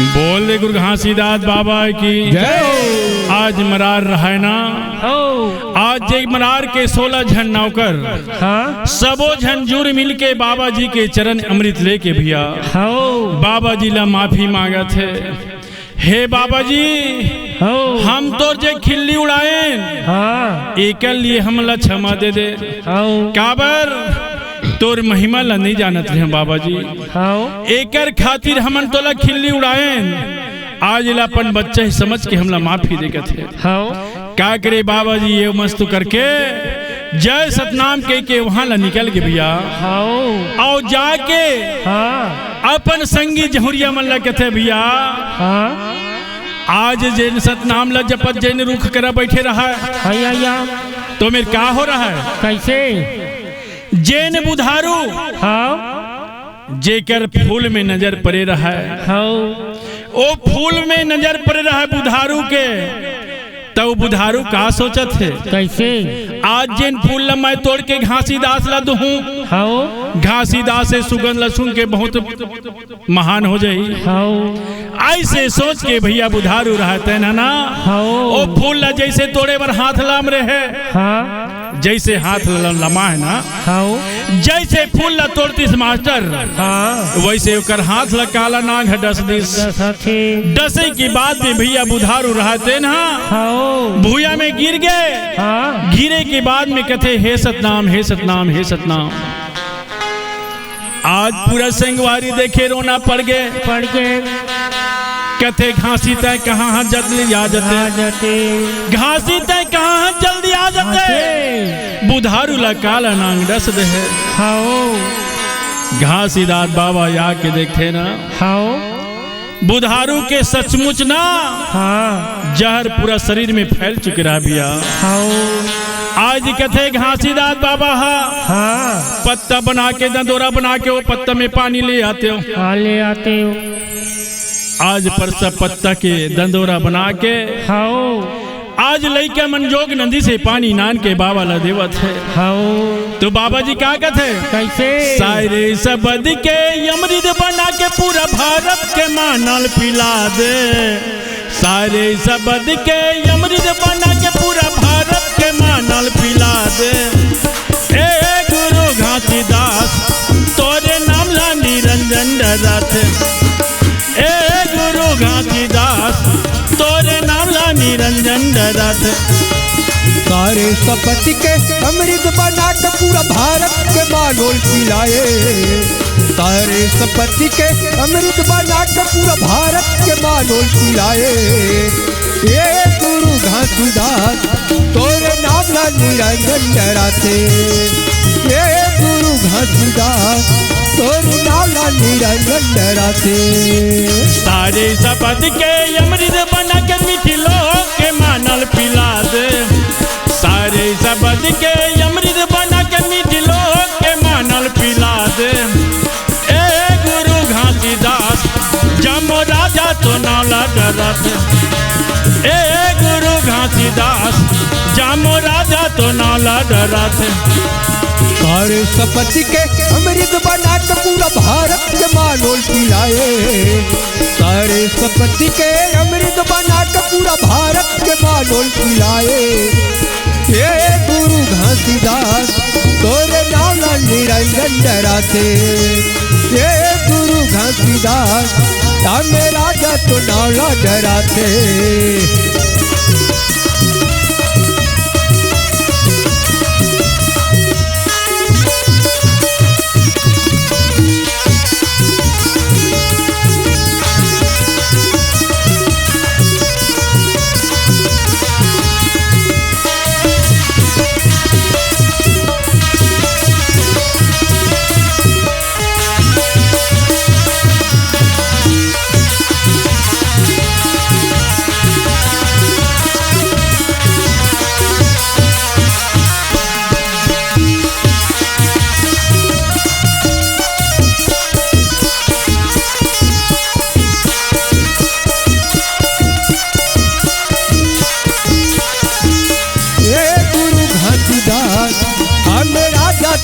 बोले गुरु घासीदास बाबा की जय। आज मरार रहा है ना, आज जे मरार के 16 झन नौकर सबो झन जुर मिल के बाबा जी के चरण अमृत लेके भैया बाबा जी ला माफी मांगा थे। हे बाबा जी हम तो जे खिल्ली उड़ाए एक लिए हमला क्षमा दे दे। काबर तोर महिमा ला नहीं जानत रहे बाबा जी, एकर खातिर हमन तोला खिल्ली उड़ाए आज ला अपन बच्चा ही समझ के हमला माफी देगा थे। का करे बाबा जी ये मस्त करके जय सतनाम के वहां ला निकल के भैया और जाके अपन संगी जहुरिया मन ला कथे भैया आज जैन सतनाम ला जपत जैन रुख करा बैठे रहा है तो मेरे का हो रहा है कैसे जैन बुधारू जेकर फूल में नजर पड़े रहा है ओ फूल में नजर पड़े रहा है बुधारू के तो बुधारू का सोचत है कैसे आज जिन फूल ला मैं तोड़ के घासीदास ला दूं घासीदास से सुगंध लहसुन के बहुत महान हो जाई ऐसे सोच के भैया बुधारू रहते ना ओ फूल ला जैसे तोड़े बर हाथ लाम रहे जैसे हाथ लमा है ना जैसे फूल ला तोड़तीस मास्टर वैसे ओकर हाथ ला काला नाग है डस दिस डसे की बाद में भैया बुधारू रहते ना भूया में गिर गए। गिरे के बाद में कथे हे सतनाम हे सतनाम हे सतनाम। आज पूरा संगवारी देखे रोना पड़ गए कथे घासी तय कहाँ जल्दी आ जाते घासी तय कहाँ जल्दी आ जाते बुधारू ला काला नांग डस दे घासीदास बाबा आके देखे ना बुधारू के सचमुच ना जहर पूरा शरीर में फैल चुके रहा भैया। आज कथे घासीदास बाबा पत्ता बना के दंदोरा बना के वो पत्ता में पानी ले आते हो आज परसा पत्ता के दंदोरा बना के आज लइका मनजोग नदी से पानी नान के बाबा ला देवत है। तो बाबा जी क्या कहते कैसे सारे सबद के अमृत बना के पूरा भारत के मानल पिला दे सारे सबद के अमृत बना के पूरा भारत के मानल पिला दे। ए गुरु घासीदास तोरे नाम ला निरंजन डरत ए गुरु घासीदास तोरे नाम ला निरंजन डरत सारे सपति के अमृत बना के पूरा भारत के मानोल पिलाए सारे सपति के अमृत बना के पूरा भारत के मानोल पिलाए। ये गुरु घासीदास तोरे नाम ला निरंजन डराते ये गुरु घासीदास तोरे नाम ला निरंजन डराते। सारे सपद के अमृत बना के मिथिलो के मानल पिला दे सारे सबद के अमृत बना के मिथिलो के मानल पिला दे। ए गुरु घासीदास जमो राजा तो नाला डरत ए गुरु घासीदास जमो राजा तो नाला डरत सारे सपति के अमृत बना के पूरा भारत के मानोल पिलाए सारे सपति के अमृत बना के पूरा भारत के मानोल पिलाए। ये गुरु घासीदास तोरे नाम ला निरंजन डराते ये गुरु घासीदास राम राजा तो नाम ला डराते।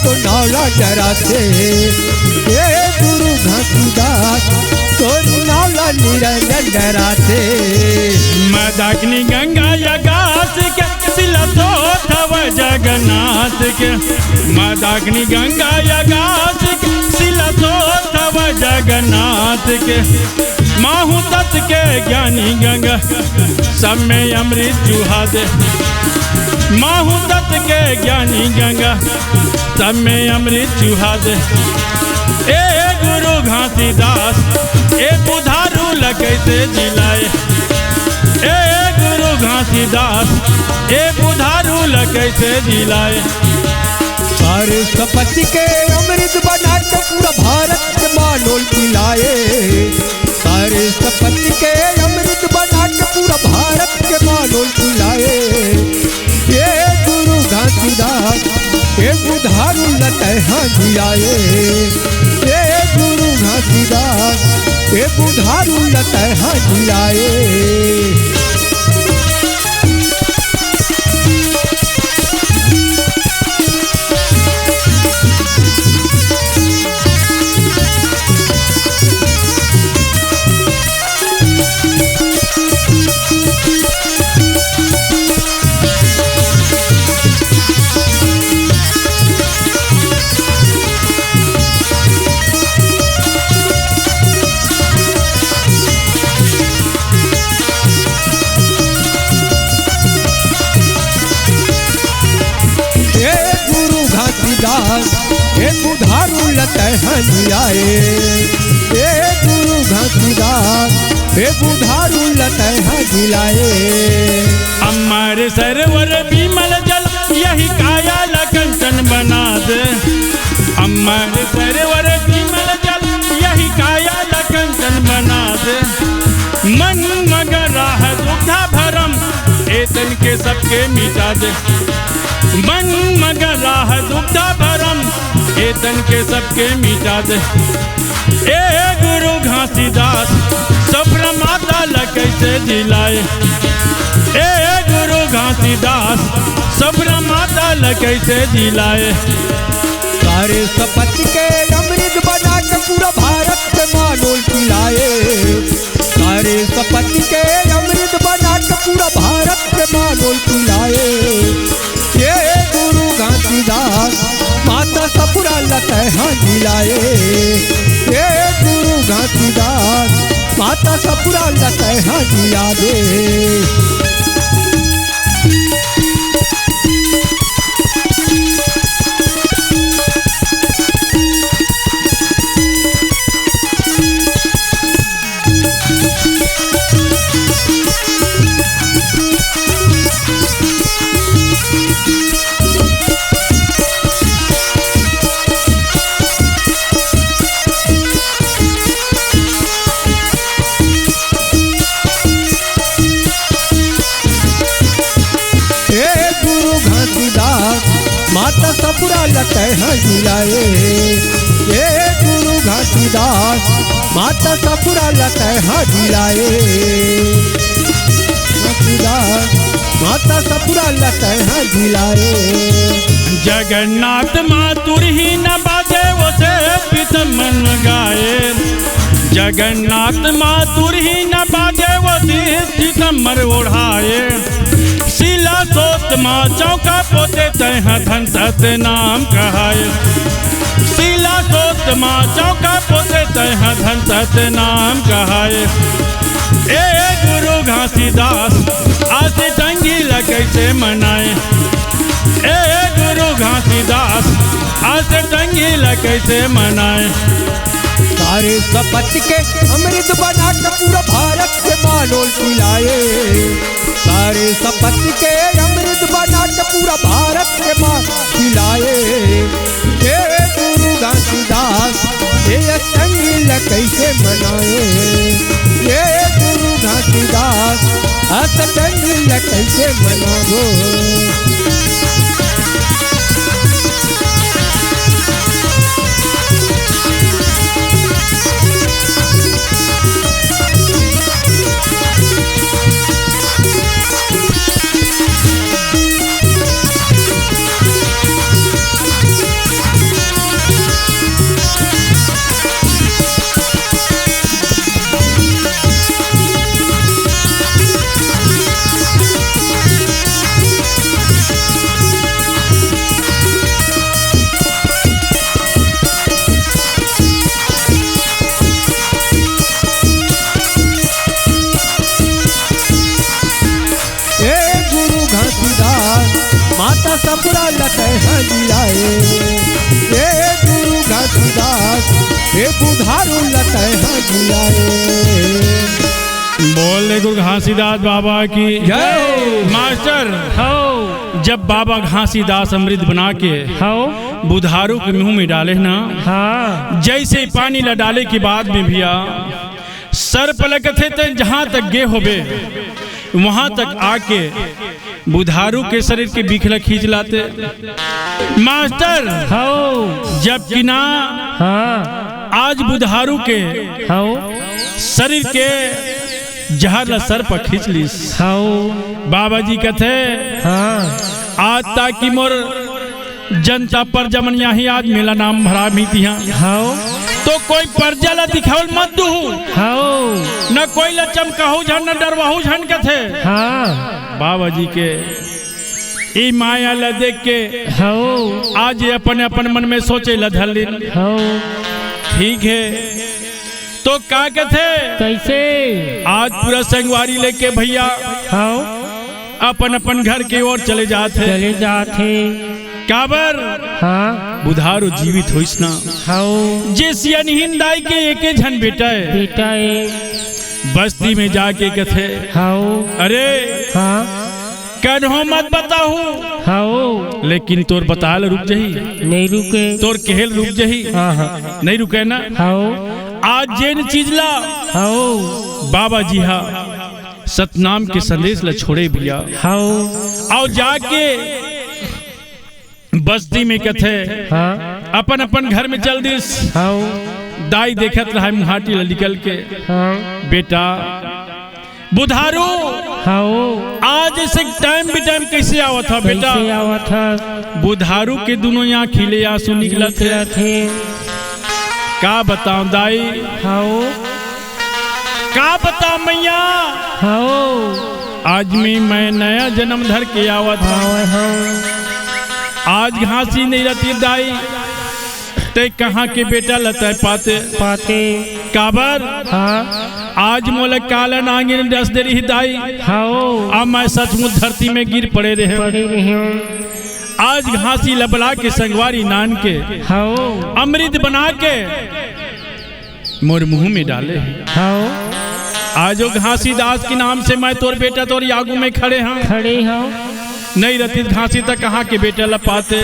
तो नाला डराते ये गुरु घासीदास तो नाला निरंजन गगराते। मदाकिनी गंगा यगास के सिलतो थव जगन्नाथ के। मदाकिनी गंगा यगास के सिलतो थव जगन्नाथ के। माहू तत् के ज्ञानी गंगा सब में अमृत चूहा दे। माहू तत् के ज्ञानी गंगा सब में अमृत चूहा दे। ए गुरु घासीदास ए बुधारू कैसे जिलाए। ए गुरु घासीदास ए बुधारू कैसे जिलाए। सारे सपति के अमृत बना के पूरा भारत के मानोल पिलाए। सारे सपति के अमृत बना के पूरा भारत के मानोल पिलाए। ये गुरु घासीदास ये बुधारू लतहा जिलाए। ये गुरु घासीदास ये बुधारू लतहा जिलाए। ये बुधारू लतहा जिलाए। ये गुरु घासीदास ये बुधारू लतहा जिलाए। अमर सरोवर विमल जल यही काया कंचन बना दे। अमर सरोवर विमल जल यही काया कंचन बना दे। मन मगरा है दुग्धा भरम एतन के सबके मिटा दे। मन मगरा है दुग्धा भरम एतन के सबके मिटा दे। ए गुरु घासीदास सब्र माता कैसे जिलाए। ए गुरु घासीदास सब्र माता कैसे जिलाए। सारे सपति के अमृत बना के पूरा भारत के मानोल पिलाए। सारे सपति के अमृत बना के पूरा भारत के मानोल पिलाए। ये गुरु घासीदास माता सपुरा लतहा जिलाए। ये गुरु घासीदास माता सपुरा लतहा जिला दे। माता सपुरा लतहा जिलाए। ये गुरु घासीदास माता सपुरा लतहा जिलाए। घासीदास माता सपुरा लतहा जिलाए। जगन्नाथ मातुर ही न बाजे वो से पितम मन गाए। जगन्नाथ मातुर ही न बाजे वो से पितम मन ओढ़ाए। शिला सोत माँ चौका पोते तह धन सत नाम कहाए। शिला सोत माँ चौका पोते तह धन सत नाम कहाए। ए गुरु घासीदास आज टंगी कैसे मनाए। ए गुरु घासीदास आज टंगी कैसे मनाए। सारे सपति के अमृत बना के पूरा भारत के मानोल पिलाए। सारे सपति के अमृत बना के पूरा भारत के माँ पिलाए। ये गुरु घासीदास ये अष्टंगिल कैसे मनाए। ये गुरु घासीदास अष्टंगिल कैसे मनाओ। पूरा लटे हैं जियाए। हे गुरु घासीदास हे बुधारू लटे हैं जियाए। बोल गुरु घासीदास बाबा की जय। मास्टर जब बाबा घासीदास अमृत बना के बुधारू के मुंह में डाले ना, जैसे पानी ला डाले के बाद में भैया सर पलक थे तो जहाँ तक गे होबे वहां तक आके बुधारू के शरीर के बिखला खींच लाते। मास्टर जब कि ना आज बुधारू के शरीर के जहर ला सर पर खींच ली। बाबा जी कहते आज ताकि मोर जनता पर जमन यहाँ आज मेला नाम भरा मीतिया तो कोई परजा ला दिखावल मत दू न कोई ला चमकाहू झन न डरवाहू झन कथे। बाबा जी के ई माया ला देख के आज अपन अपन मन में सोचे ला धर लीन। ठीक है तो का कथे कैसे आज पूरा संगवारी लेके भैया अपन अपन घर की ओर चले जाते काबर बुधारू जीवित होइस ना जिस यनहीन दाई के एके झन बेटा है बस्ती में जाके कथे अरे कन्हो मत बताहू लेकिन तोर बताल रुक जही नहीं रुके तोर केहल रुक जही नहीं रुके ना। आज जेन चीज ला बाबा जी हा सतनाम के संदेश ला छोड़े भैया आओ जाके बस्ती में कथे अपन अपन घर में चल दिस। दाई देखत रहा मुहाटी ला निकल के बेटा बुधारू आज ऐसे टाइम भी टाइम कैसे आवा था बेटा बुधारू के दोनों यहाँ खिले आंसू निकला थे। का बताऊं दाई का बताऊं मैया आज मैं नया जन्म धर के आवा था आज घासी नहीं रहती दाई ते कहाँ के बेटा लता पाते काबर आज मोले काला नांगी ने डस दे रही दाई अब मैं सचमुच धरती में गिर पड़े रहे। आज घासी लबला के संगवारी नान के अमृत बना के मोर मुंह में डाले। आज वो घासी दास के नाम से मैं तोर बेटा तोर आगू में खड़े हैं नहीं रहती घासी तक कहाँ के बेटा ला पाते।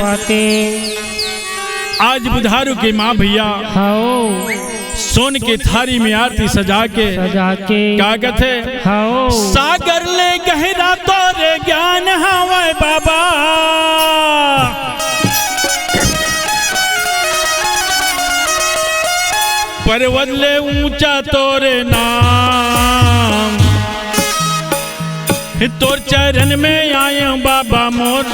आज बुधारू के माँ भैया सोन के थारी में आरती सजा के कागत है सागर ले गहरा तोरे ज्ञान हवाए बाबा पर्वत ले ऊंचा तोरे नाम तोर चरण में आया बाबा मोर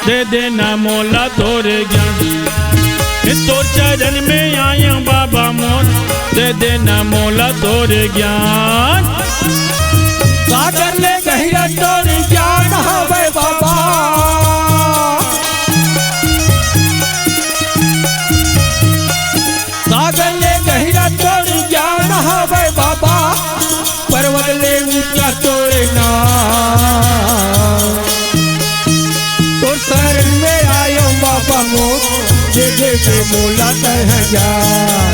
दे देना मोला तोरे ज्ञान तोर चरण में आया बाबा मोर दे देना मोला तोरे ज्ञान। सागर ले गहरा तोरे ज्ञान हवे बाबा सागर ले गहरा तोरे ज्ञान हवे बाबा पर्वत ले ऊंचा तोरे नाम तोर शरण में आयो बाबा मोर दे दे मोला तह ज्ञान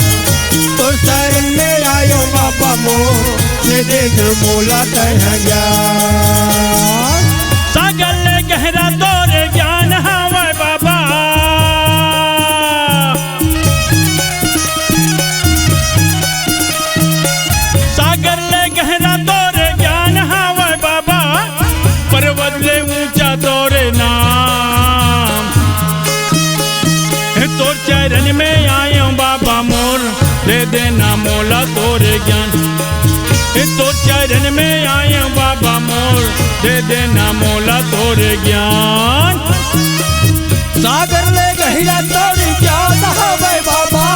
तोर शरण में आयो बाबा मोर दे दे मोला तह ज्ञान। सागर ले गहरा तोरे ज्ञान हवे बाबा सागर ले गहरा तोरे ज्ञान हवे बाबा पर्वत ले ऊंचा तोरे नाम तोर चरण में आयो बाबा मोर दे देना मोला तोरे ज्ञान तोर चरण में आयो बाबा मोर दे देना मोला तोरे ज्ञान। सागर ले गहरा तोरे ज्ञान हवे बाबा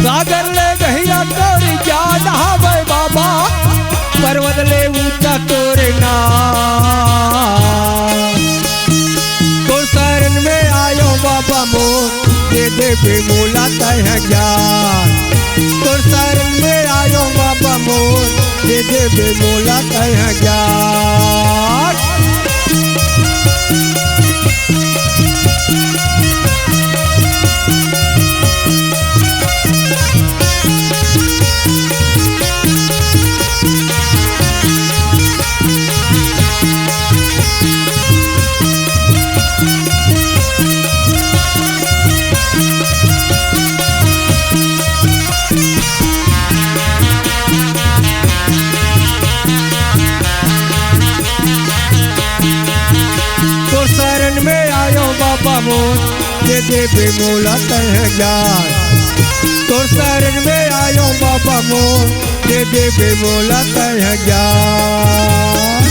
सागर ले गहरा तोरे ज्ञान हवे बाबा पर्वत ले ऊंचा तोरे नाम तो शरण में आयो बाबा मोर दे दे मोला तह ज्ञान तो शरण में आयो बाबा मोर दे देवे मोला तह ज्ञान। शरण में आयो बाबा मोर दे देवे मोला तह ज्ञान। तो शरण में आयो बाबा मोर दे देवे मोला तह ज्ञान।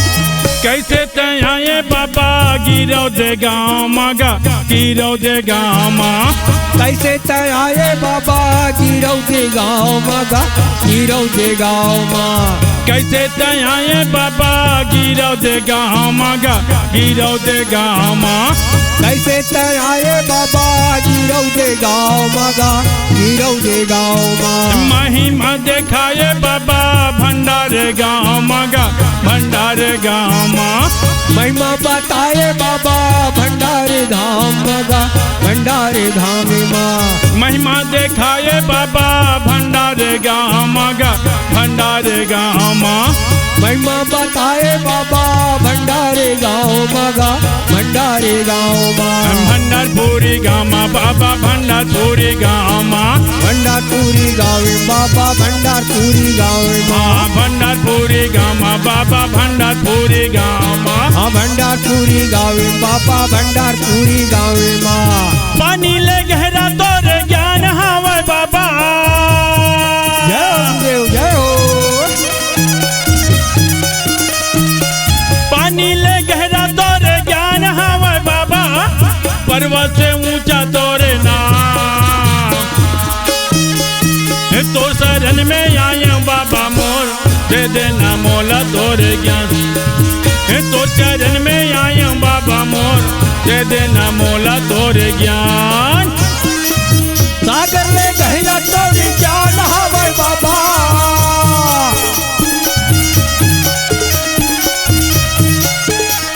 कैसे तय बाबा गिरो दे गाँव मागा गिरो दे गाँव माँ। कैसे तय आए बाबा गिरो दे गाँव मागा गिरो दे गाँव माँ। कैसे तय आए बाबा गिरो दे गाँव मागा गिरो दे गाँव माँ। कैसे तय आए बाबा गिरो दे गाँव मागा गिरो दे गाँव माँ। महिमा दिखाए बाबा भंडारे गाँव मागा भंडारे गाँव माँ। महिमा बताए बाबा भंडारे धाम मागा भंडारे धाम माँ। महिमा दिखाए बाबा भंडारे गाँव मागा भंडारे गाँव माँ। महिमा बताए बाबा भंडारे गाँव मागा भंडारे गाँव माँ। भंडारपुरी गाँव माँ बाबा भंडारपुरी गाँव माँ। भंडारपुरी गाँव बाबा भंडारपुरी गाँव माँ। भंडारपुरी गाँव माँ बाबा भंडारपुरी गाँव माँ। भंडारपुरी गाँव बाबा भंडारपुरी गाँव माँ। पानी ले गहरा तोरे ज्ञान हवे बाबा। जय हो देव जय हो। पानी ले गहरा तोरे ज्ञान हवे बाबा। पर्वत से ऊंचा तोरे नाम। तो शरण में आए बाबा मोर दे देना मोला तोरे ज्ञान। तो चरण में आए बाबा मोर दे देना मोला तोरे ज्ञान। सागर में गहरा तोरे ज्ञान हवे बाबा।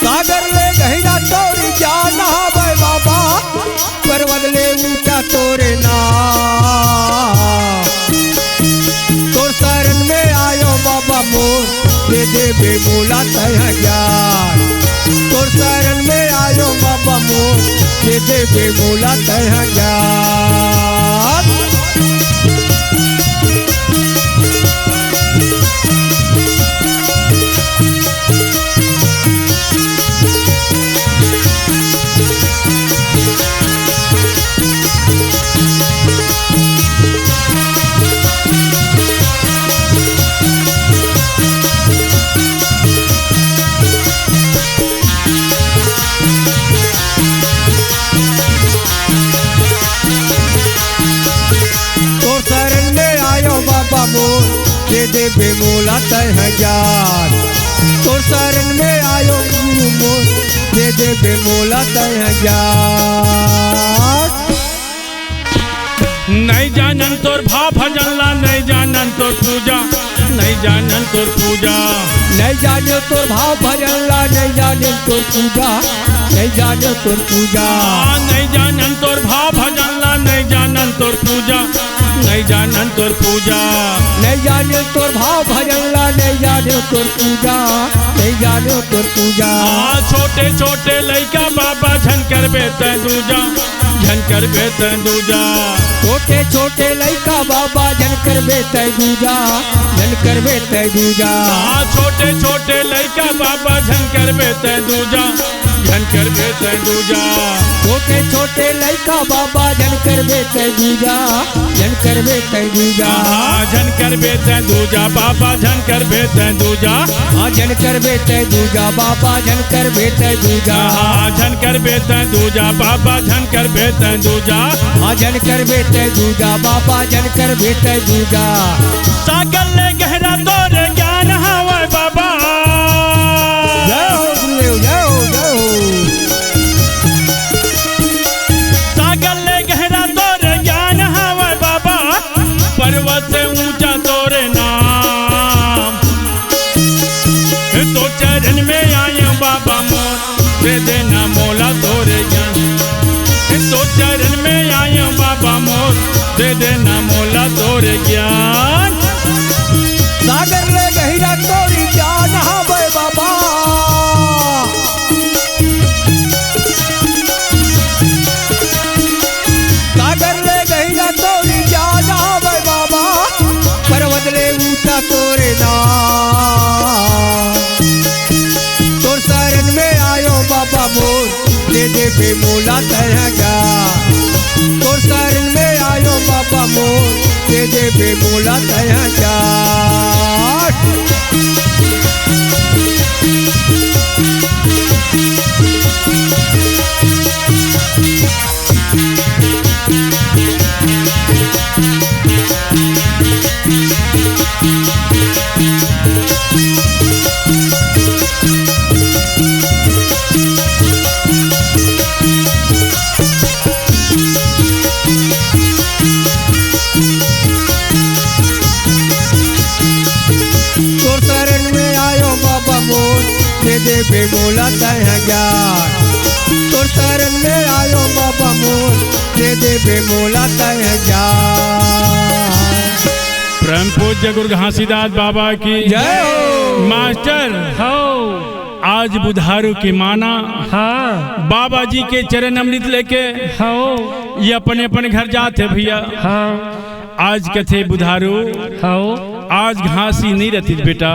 सागर में गहरा तोरे ज्ञान हवे बाबा। पर्वत ले ऊंचा तोरे नाम। तो शरण में आयो बाबा मोर दे देवे मोला तह ज्ञान। तो शरण में आयो बाबा मोर दे देवे मोला तह ज्ञान। बाबा मोर दे देवे मोला तह ज्ञान। तो शरण में आयो गुरु मोर दे देवे मोला तह ज्ञान। नहीं जानन तोर भाव भजन ला नहीं जानन तोर पूजा नहीं जानन तोर पूजा। नहीं जाने तोर भाव भजन ला नहीं जाने तोर पूजा नहीं जाने तोर पूजा। नहीं जानन तोर भाव भजन ला नहीं जानन तोर पूजा नहीं जानन तोर पूजा। नहीं जाने तोर भाव भजन ला नहीं जाने तोर पूजा नहीं जाने तोर पूजा। छोटे छोटे लइका बाबा झन करबे तै दूजा झन करबे तै दूजा। छोटे छोटे लइका बाबा झन करबे तै दूजा झन करबे तै दूजा। छोटे छोटे लइका बाबा झन करबे तै दूजा झन करबे तै दूजा। छोटे छोटे लइका बाबा झन करबे तै दूजा झन करबे तै दूजा। झन करबे तै दूजा बाबा झन करबे तै दूजा। झन करबे तै दूजा बाबा झन करबे तै दूजा। झन करबे तै दूजा बाबा झन करबे तै दूजा। झन करबे तै दूजा बाबा झन करबे तै दूजा। सागर ले गहरा तोरे ज्ञान हवे बाबा। जय हो गुरुदेव जय हो जय हो। सागर ले गहरा तोरे ज्ञान हवे बाबा। पर्वत से ऊंचा तोरे नाम। दे देना मोला तोरे ज्ञान। सागर ले गहिरा तोरी जान हवे बाबा। सागर ले गहिरा तोरी जान हवे बाबा। पर्वत ले ऊंचा तोरे नाम। तोर शरण में आयो बाबा मोर, दे दे बे मोला तह ज्ञान। तोर शरण में आयो बाबा मोर, दे दे बे मोला तह ज्ञान। दे बे मोला तह ज्ञान। तोर शरण में आयो बाबा मोर, दे दे बे मोला तह ज्ञान। परम पूज्य गुरु घासीदास बाबा की जय हो। मास्टर हो आज बुधारू की माना। हाँ बाबा जी के चरण अमृत लेके हो ये अपने अपने घर जाते भैया। हाँ आज कथे बुधारू हो आज घासी नहीं रहती बेटा।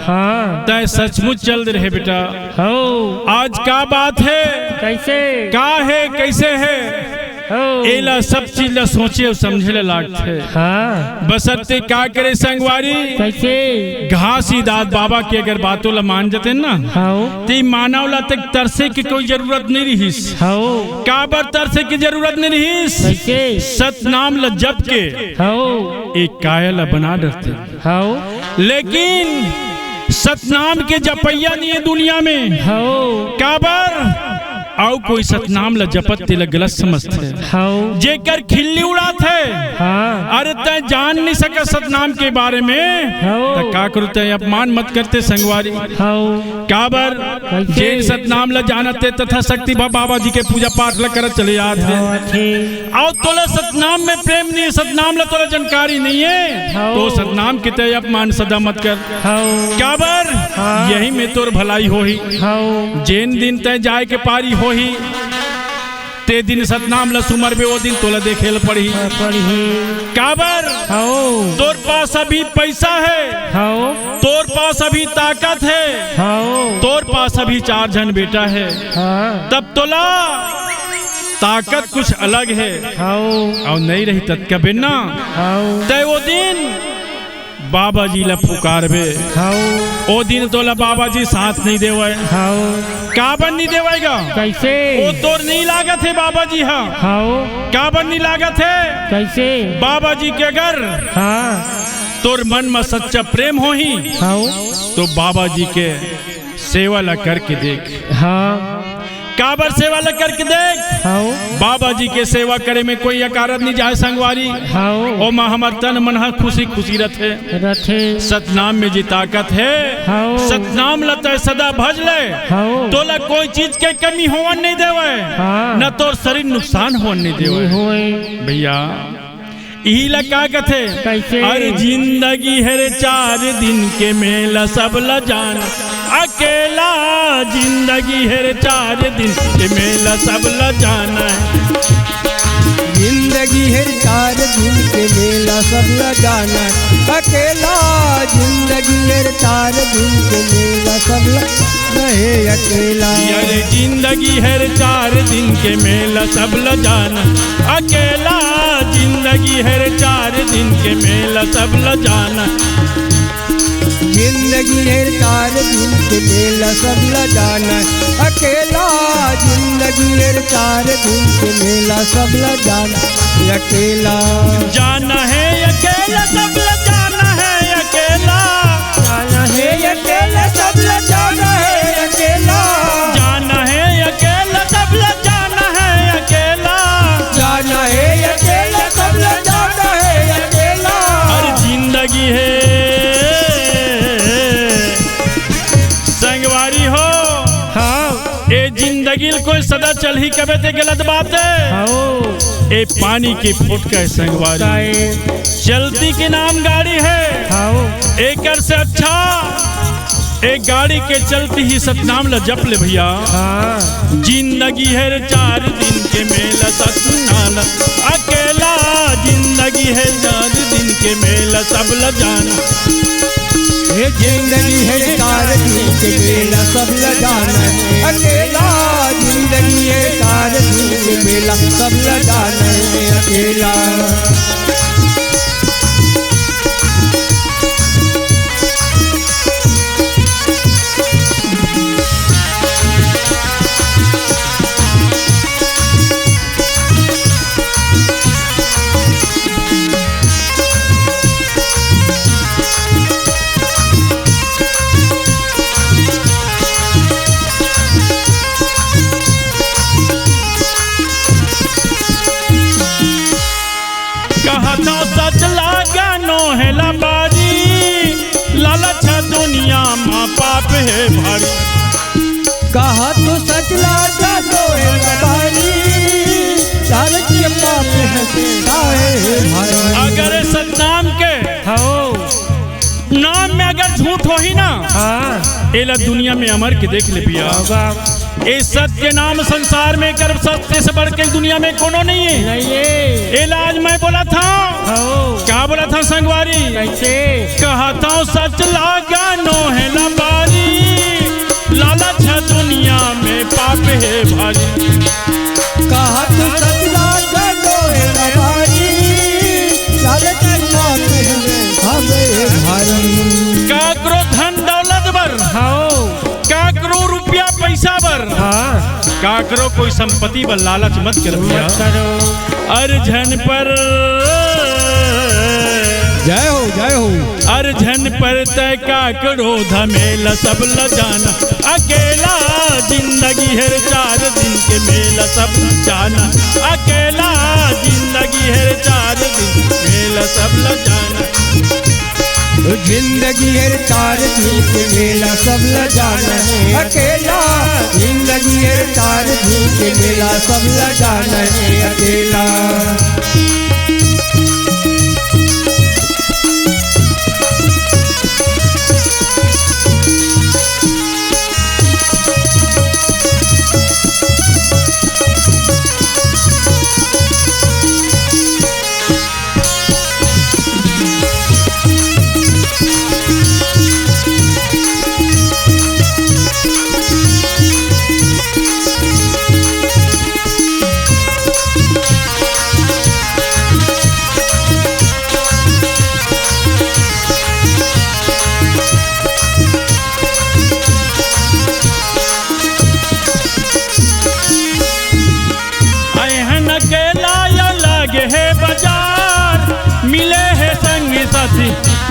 हाँ तय सचमुच चल रहे बेटा। हो आज का बात है, कैसे का है, कैसे है, हो एला सब चीज ला सोचे और समझे ला लागते। हाँ बसरते का करे संगवारी कैसे घासीदास बाबा की अगर बातों ला मान जते ना हो ते मानव ला तक तरसे की कोई जरूरत नहीं रहीस। हो काबर तरसे की जरूरत नहीं रहीस। कैसे सतनाम ला जप के हो एक कायल बना डरते। हो लेकिन सतनाम के जपैया नहीं है दुनिया में। हो काबर आओ कोई सतनाम ला जपत तिल गलत समझते। हो जेकर खिल्ली उड़ात है। हाँ अरे तय जान नहीं सका सतनाम के बारे में हो तो का करू तय अपमान मत करते संगवारी। हो काबर कैसे? जे सतनाम ला जानते तथा शक्ति बाबा जी के पूजा पाठ ला करत चले जात है। अच्छे और तोला सतनाम में प्रेम नहीं है, सतनाम ला तोला जानकारी नहीं है हाँ। तो सतनाम के तय अपमान सदा मत कर। हो काबर हाँ। यही में तोर भलाई होही। हो जेन दिन तय जाए के पारी होही ते दिन सतनाम ला सुमर बे वो दिन तोला देखे ल पड़ी। पढ़ी काबर हो तोर पास अभी पैसा है, हो तोर पास अभी ताकत है, हो तोर पास अभी 4 जन बेटा है। हाँ तब तोला ताकत कुछ अलग है हो और नहीं रही तत् कबे ना हो तय वो दिन बाबा जी ला पुकारबे। हो ओ दिन तोला बाबा जी साथ नहीं देवे। हो काबर नहीं देवेगा कैसे वो तोर नहीं लागत है बाबा जी। हाँ हो काबर नहीं लागत है कैसे बाबा जी के अगर हाँ तोर मन में सच्चा प्रेम हो ही हो तो बाबा जी के सेवा ला करके देख। हाँ काबर सेवा ला करके देख। हो बाबा जी के सेवा करे में कोई अकारत नहीं जाए संगवारी। हो ओ माँ हमार तन मन खुशी खुशी रथे। रथे सतनाम में जी ताकत है। हो सतनाम लता सदा भज ले हो तोला कोई चीज के कमी होवन नहीं देवे हाँ। न तोर शरीर नुकसान होवन नहीं देवे। होए भैया यही ला का कथे कैसे? अरे जिंदगी है रे 4 दिन के मेला सब ल जान अकेला। जिंदगी है रे 4 दिन के मेला सब ल जाना है। जिंदगी है 4 दिन के मेला सब ल जाना है। अकेला जिंदगी है 4 दिन के मेला सब ल रहे अकेला। अरे जिंदगी है रे 4 दिन के मेला सब ल जाना अकेला। जिंदगी है रे 4 दिन के मेला सब ल जाना। जिंदगी है 4 दिन के मेला सब ल जाना है। अकेला जिंदगी है 4 दिन के मेला सब ल जाना है। अकेला जाना है अकेला सब ल जाना है। अकेला जाना है अकेला सब ल जाना है। अकेला जाना है अकेला सब ल जाना है। अकेला जाना है अकेला सब ल जाना है। अकेला हर जिंदगी है संगवारी हो। हाँ ए जिंदगी कोई सदा पता चल ही कबे ते गलत बात है। आओ ए पानी के फुट का संगवारी काए चलती के नाम गाड़ी है। आओ एक से अच्छा एक गाड़ी के चलती ही सतनाम ल जप ले भैया। हाँ जिंदगी है 4 दिन के मेला सतनाम अकेला, जिंदगी है 4 दिन के मेला सब ल जाना। ये जिंदगी है 4 दिन के मेला सब ल जाना है अकेला, जिंदगी है 4 दिन के मेला सब ल जाना है अकेला। सच लागा नो है लबारी, लालच दुनिया माँ पाप है भारी। कहा तो सच लागा नो है लबारी, लालच के पाप है भारी। अगर सतनाम के आओ नाम में अगर झूठ हो ही ना, हाँ एला दुनिया में अमर के देख ले पिया। ए सत्य नाम संसार में कर सत्य से बढ़ के दुनिया में कोनो नहीं है। नहीं है इलाज मैं बोला था। क्या बोला था संगवारी? कैसे कहा था सच लागा नो है लबारी, लालच दुनिया में पाप है भारी। कहा तो सच लागा नो है लबारी, लालच के पाप है भारी। का करो धन दौलत बर, आओ का करो रुपया पैसा बर, हाँ का करो कोई संपत्ति बर लालच मत कर भैया। मत करो अर्जन पर जय हो अर्जन पर तय का करो धमेला सब ल जाना अकेला, जिंदगी है 4 दिन के मेला सब जाना अकेला, जिंदगी है 4 दिन मेला सब ल जाना। जिंदगी है 4 दिन के मेला सब ल जाना है अकेला, जिंदगी है 4 दिन के मेला सब ल जाना है अकेला।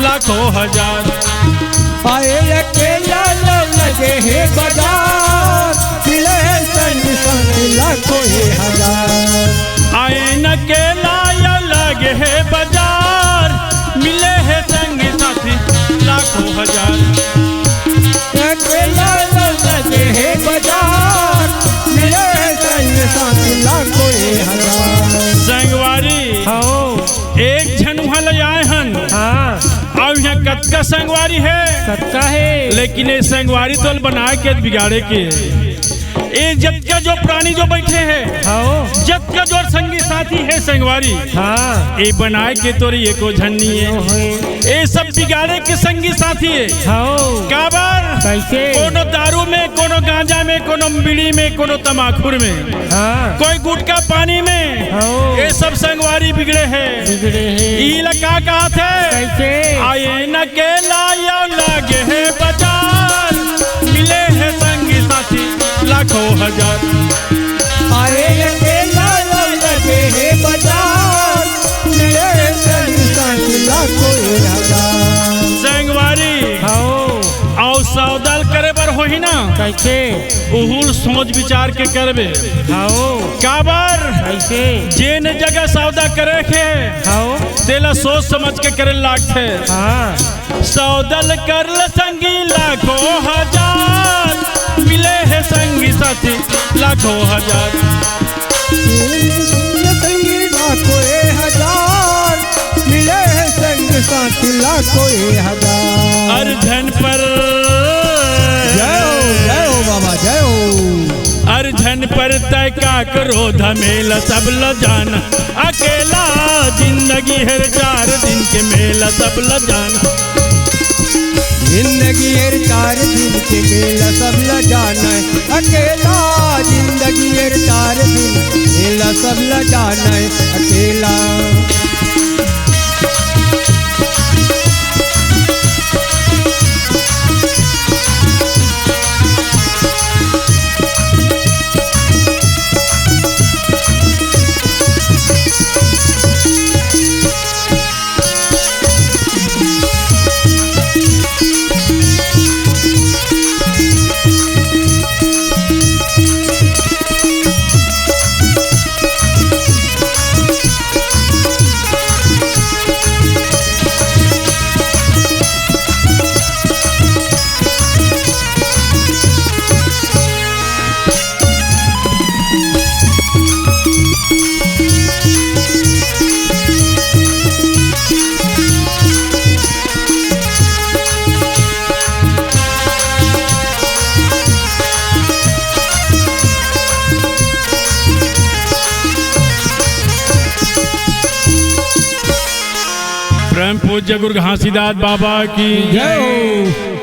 लाखों हजार आए अकेला लगे है बाजार, मिले है संग संग लाखों है हजार। आए न अकेला लगे है बाजार, मिले है संग साथी लाखों हजार। अकेला लगे है बाजार, मिले है संग संग लाखों है हजार। संगवारी आओ एक झन ले आए हन, हाँ और यहाँ कतका संगवारी है, सच्चा है लेकिन ये संगवारी तो बना के बिगाड़े के। ये जब का जो प्राणी जो बैठे हैं, आओ जब का जो संगी साथी है संगवारी, हाँ ये बनाए के तोरी एको झन्नी है, ये सब बिगाड़े के संगी साथी है। आओ काबर कैसे कोनो दारू में, कोनो गांजा में, कोनो बीड़ी में, कोनो तमाखुर में, हाँ कोई गुटखा पानी में, आओ ये सब संगवारी बिगड़े हैं। बिगड़े हैं इलाका का थे कैसे आए न के लाया लागे है बाजार, मिले है संगी साथी लाखों हजार। आए अकेला लगे है बाजार, मिले है संग संग लाखों है हजार। संगवारी आओ और सौदाल करे बर हो ही ना, कैसे उहुल सोच विचार के करबे। आओ काबर कैसे जेन जगह सौदा करे के आओ तेला सोच समझ के करे लागते। हाँ सौदल कर ल संगी लाखों हजार, मिले हैं संगी साथी लाखों हजार। संगी लाखों हजार, मिले हैं संग साथी लाखों हजार। अर्जन पर जय हो बाबा जय हो। अर्जन पर तय का करो धमेला सब ल जाना, अकेला जिंदगी है 4 दिन के मेला सब ल जाना। जिंदगी है 4 दिन के मेला सब ल जाना है, अकेला जिंदगी है 4 दिन मेला सब ल जाना है अकेला। परम पूज्य गुरु घासीदास बाबा की जय हो।